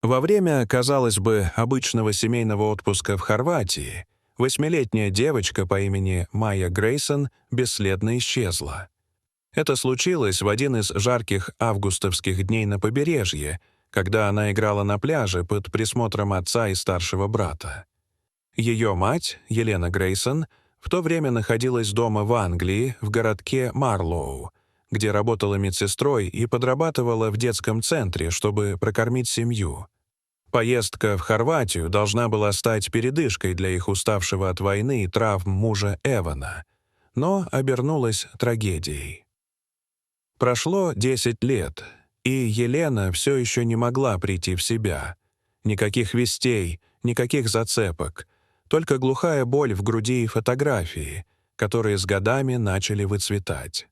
Во время, казалось бы, обычного семейного отпуска в Хорватии 8-летняя девочка по имени Майя Грейсон бесследно исчезла. Это случилось в один из жарких августовских дней на побережье, когда она играла на пляже под присмотром отца и старшего брата. Ее мать, Елена Грейсон, в то время находилась дома в Англии, в городке Марлоу, где работала медсестрой и подрабатывала в детском центре, чтобы прокормить семью. Поездка в Хорватию должна была стать передышкой для их уставшего от войны и травм мужа Эвана, но обернулась трагедией. Прошло 10 лет, и Елена все еще не могла прийти в себя. Никаких вестей, никаких зацепок, только глухая боль в груди и фотографии, которые с годами начали выцветать.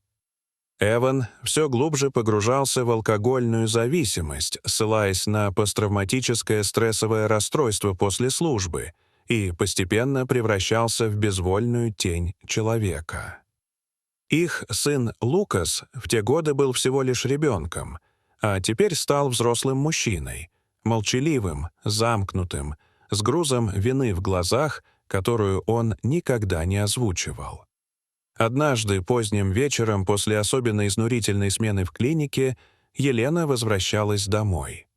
Эван все глубже погружался в алкогольную зависимость, ссылаясь на посттравматическое стрессовое расстройство после службы, и постепенно превращался в безвольную тень человека. Их сын Лукас в те годы был всего лишь ребенком, а теперь стал взрослым мужчиной, молчаливым, замкнутым, с грузом вины в глазах, которую он никогда не озвучивал. Однажды поздним вечером после особенно изнурительной смены в клинике Елена возвращалась домой.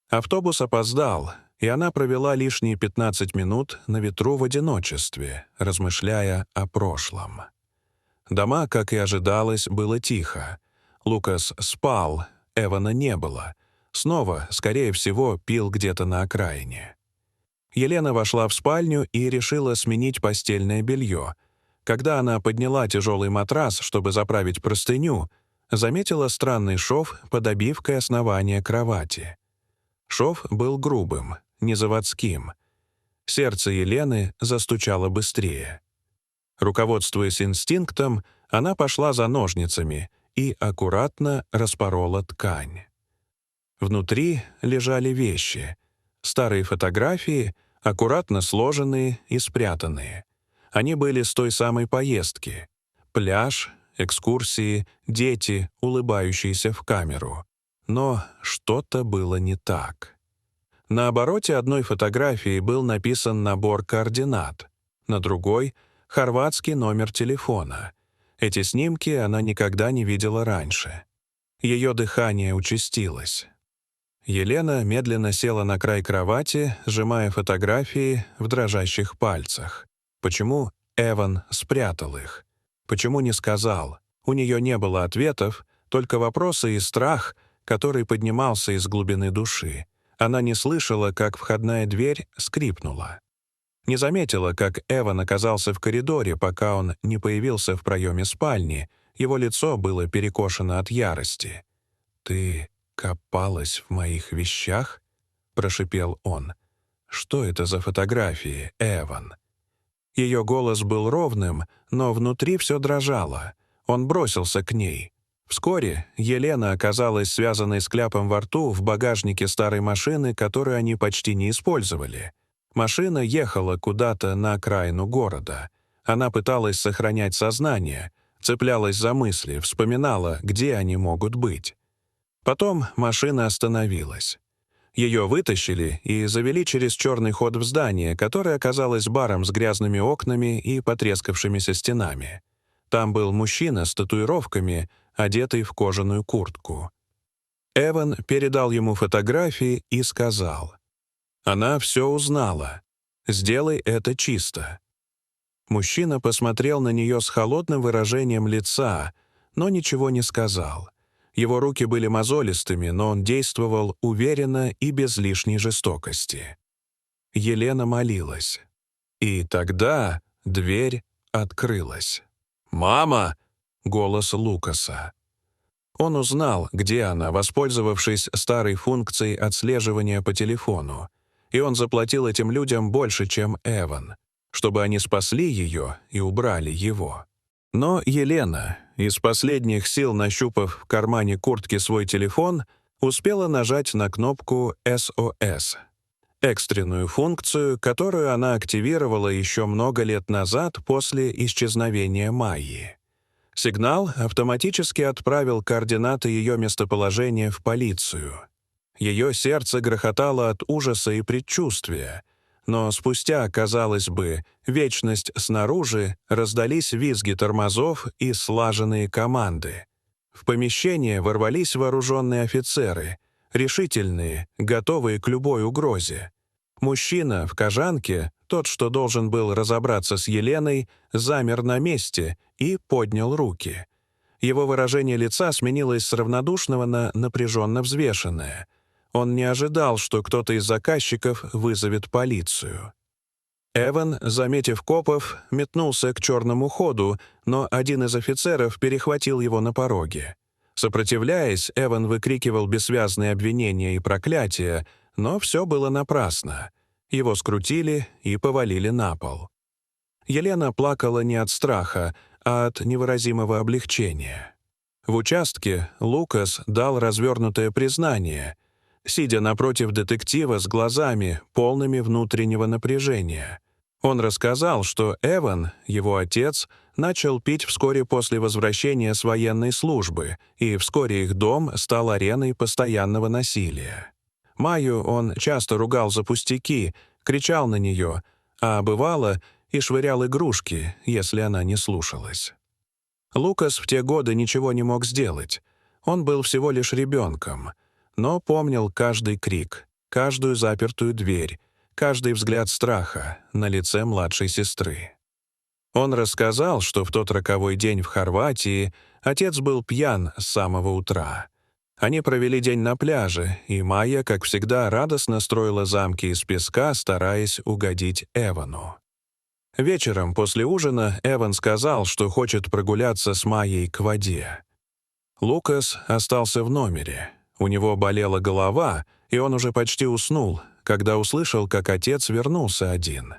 Автобус опоздал, и она провела лишние 15 минут на ветру в одиночестве, размышляя о прошлом. Дома, как и ожидалось, было тихо. Лукас спал, Эвана не было. Снова, скорее всего, пил где-то на окраине. Елена вошла в спальню и решила сменить постельное белье. Когда она подняла тяжелый матрас, чтобы заправить простыню, заметила странный шов под обивкой основания кровати. Шов был грубым, не заводским. Сердце Елены застучало быстрее. Руководствуясь инстинктом, она пошла за ножницами и аккуратно распорола ткань. Внутри лежали вещи. Старые фотографии, аккуратно сложенные и спрятанные. Они были с той самой поездки. Пляж, экскурсии, дети, улыбающиеся в камеру. Но что-то было не так. На обороте одной фотографии был написан набор координат, на другой — хорватский номер телефона. Эти снимки она никогда не видела раньше. Ее дыхание участилось. Елена медленно села на край кровати, сжимая фотографии в дрожащих пальцах. Почему Эван спрятал их? Почему не сказал? У нее не было ответов, только вопросы и страх, который поднимался из глубины души. Она не слышала, как входная дверь скрипнула. Не заметила, как Эван оказался в коридоре, пока он не появился в проеме спальни. Его лицо было перекошено от ярости. «Ты копалась в моих вещах?» — прошипел он. «Что это за фотографии, Эван?» Ее голос был ровным, но внутри все дрожало. Он бросился к ней. Вскоре Елена оказалась связанной с кляпом во рту в багажнике старой машины, которую они почти не использовали. Машина ехала куда-то на окраину города. Она пыталась сохранять сознание, цеплялась за мысли, вспоминала, где они могут быть. Потом машина остановилась. Ее вытащили и завели через черный ход в здание, которое оказалось баром с грязными окнами и потрескавшимися стенами. Там был мужчина с татуировками, одетый в кожаную куртку. Эван передал ему фотографии и сказал: «Она все узнала. Сделай это чисто». Мужчина посмотрел на нее с холодным выражением лица, но ничего не сказал. Его руки были мозолистыми, но он действовал уверенно и без лишней жестокости. Елена молилась. И тогда дверь открылась. «Мама!» — голос Лукаса. Он узнал, где она, воспользовавшись старой функцией отслеживания по телефону. И он заплатил этим людям больше, чем Эван, чтобы они спасли ее и убрали его. Но Елена, из последних сил нащупав в кармане куртки свой телефон, успела нажать на кнопку SOS, экстренную функцию, которую она активировала еще много лет назад после исчезновения Майи. Сигнал автоматически отправил координаты ее местоположения в полицию. Ее сердце грохотало от ужаса и предчувствия. Но спустя, казалось бы, вечность снаружи раздались визги тормозов и слаженные команды. В помещение ворвались вооруженные офицеры, решительные, готовые к любой угрозе. Мужчина в кожанке, тот, что должен был разобраться с Еленой, замер на месте и поднял руки. Его выражение лица сменилось с равнодушного на напряженно взвешенное. Он не ожидал, что кто-то из заказчиков вызовет полицию. Эван, заметив копов, метнулся к черному ходу, но один из офицеров перехватил его на пороге. Сопротивляясь, Эван выкрикивал бессвязные обвинения и проклятия, но все было напрасно. Его скрутили и повалили на пол. Елена плакала не от страха, а от невыразимого облегчения. В участке Лукас дал развернутое признание, сидя напротив детектива с глазами, полными внутреннего напряжения. Он рассказал, что Эван, его отец, начал пить вскоре после возвращения с военной службы, и вскоре их дом стал ареной постоянного насилия. Майю он часто ругал за пустяки, кричал на нее, а бывало и швырял игрушки, если она не слушалась. Лукас в те годы ничего не мог сделать. Он был всего лишь ребенком, но помнил каждый крик, каждую запертую дверь, каждый взгляд страха на лице младшей сестры. Он рассказал, что в тот роковой день в Хорватии отец был пьян с самого утра. Они провели день на пляже, и Майя, как всегда, радостно строила замки из песка, стараясь угодить Эвану. Вечером после ужина Эван сказал, что хочет прогуляться с Майей к воде. Лукас остался в номере. У него болела голова, и он уже почти уснул, когда услышал, как отец вернулся один.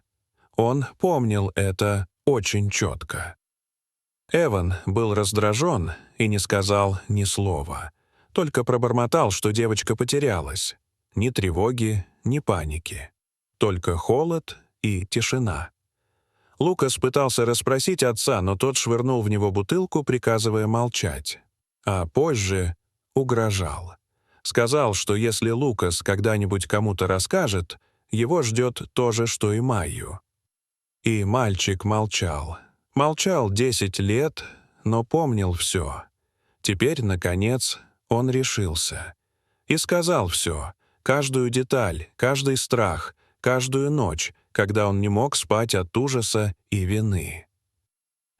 Он помнил это очень четко. Эван был раздражен и не сказал ни слова. Только пробормотал, что девочка потерялась. Ни тревоги, ни паники. Только холод и тишина. Лукас пытался расспросить отца, но тот швырнул в него бутылку, приказывая молчать. А позже угрожал. Сказал, что если Лукас когда-нибудь кому-то расскажет, его ждет то же, что и Майю. И мальчик молчал. Молчал 10 лет, но помнил все. Теперь, наконец, он решился. И сказал все, каждую деталь, каждый страх, каждую ночь, когда он не мог спать от ужаса и вины.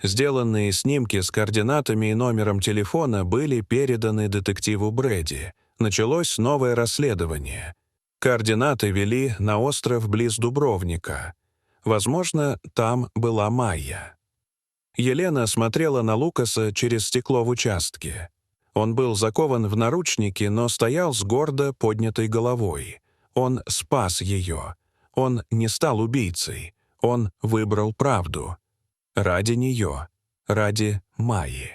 Сделанные снимки с координатами и номером телефона были переданы детективу Брэди. Началось новое расследование. Координаты вели на остров близ Дубровника. Возможно, там была Майя. Елена смотрела на Лукаса через стекло в участке. Он был закован в наручники, но стоял с гордо поднятой головой. Он спас ее. Он не стал убийцей. Он выбрал правду. Ради нее. Ради Майи.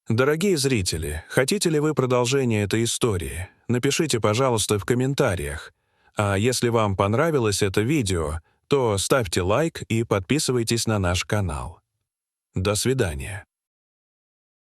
Дорогие зрители, хотите ли вы продолжение этой истории? Напишите, пожалуйста, в комментариях. А если вам понравилось это видео, то ставьте лайк и подписывайтесь на наш канал. До свидания.